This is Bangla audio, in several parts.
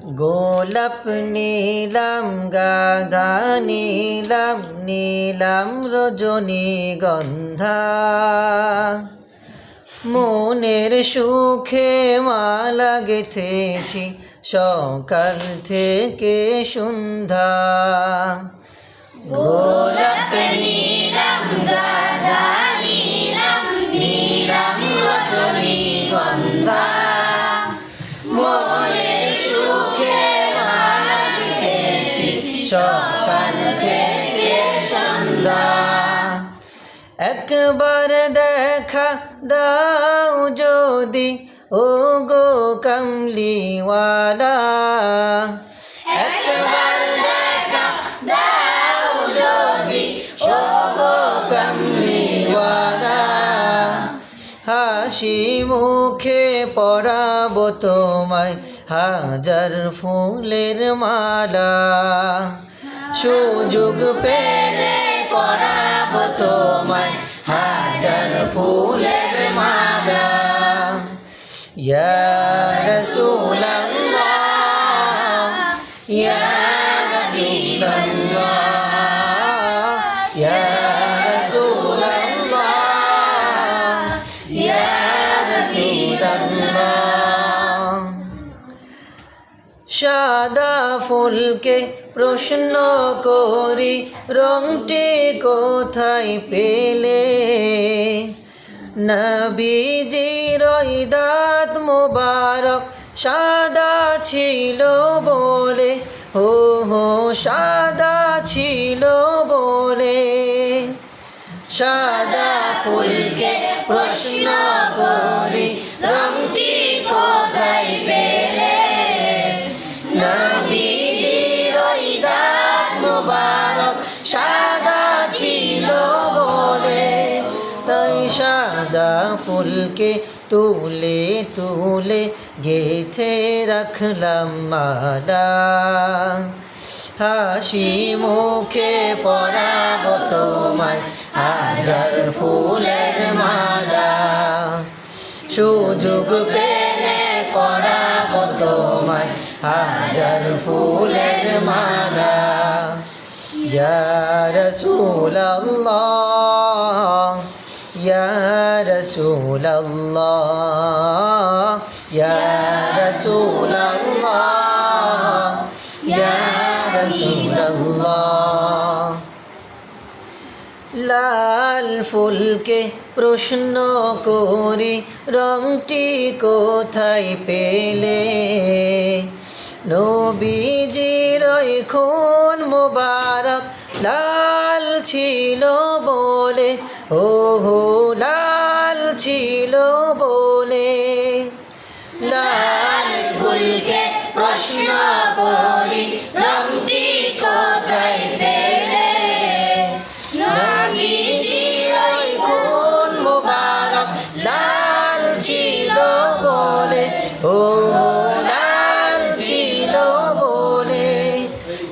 গোলাপ নীলাম গাঁদা নীলাম নীলাম রজনীগন্ধা মনের সুখে মালা গেথেছি সকাল থেকে সন্ধ্যা। গোলাপ নীলাম গাঁদা নীলাম নীলাম রজনীগন্ধা মনের সুখে মালা গেথেছি সকাল থেকে সন্ধ্যা। একবার দেখা দাও যদি ও গো কামলিওয়ালা, একবার দেখা দাও যদি ও গো কামলিওয়ালা, হাসি মুখে পরাবো তোমায় হাজার ফুলের মালা, সুযোগ পেলে পরাবো তোমায় হাজার ফুলের মালা। ইয়া রাসূলাল্লাহ ইয়া রাসূলাল্লাহ ইয়া রাসূলাল্লাহ ইয়া রাসূলাল্লাহ। সাদা ফুলকে প্রশ্ন করি রংটি কোথায় পেলে, নবীজির দাঁত মোবারক সাদা ছিল বলে, হো হো সাদা ছিল বলে। সাদা ফুলকে প্রশ্ন করি রংটি কোথায় পেলে, নবীজির দাঁত মোবারক সাদা ছিল বলে। তাই সাদা ফুলকে তুলে তুলে গেথে রাখলাম মালা, হাসি মুখে পরাবো তোমায় হাজার ফুলের মালা, সুযোগ পেলে পরাবো তোমায় হাজার ফুলের মালা। ইয়া রাসূলাল্লাহ ইয়া রাসূলাল্লাহ ইয়া রাসূলাল্লাহ ইয়া রাসূলাল্লাহ। লাল ফুলকে প্রশ্ন করি রংটি কোথায় পেলে, নবীজির খুন মোবারক লাল ছিল বলে, ও হো লাল ছিল বলে। লাল ফুলকে প্রশ্ন করি রংটি কোথায় পেলে, নবীজির খুন মোবারক লাল ছিল বলে, ও লাল ছিল বলে।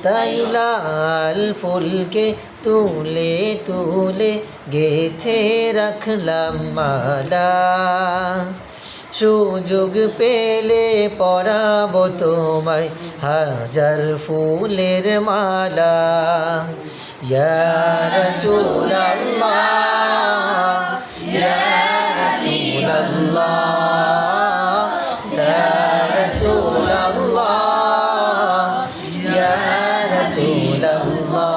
তাই লাল ফুলকে তুলে তুলে গেথে রাখলাম মালা, সুযোগ পেলে পরাবো তোমায় হাজার ফুলের মালা। ইয়া রাসূলাল্লাহ ইয়া রাসূলাল্লাহ ইয়া রাসূলাল্লাহ ইয়া রাসূলাল্লাহ।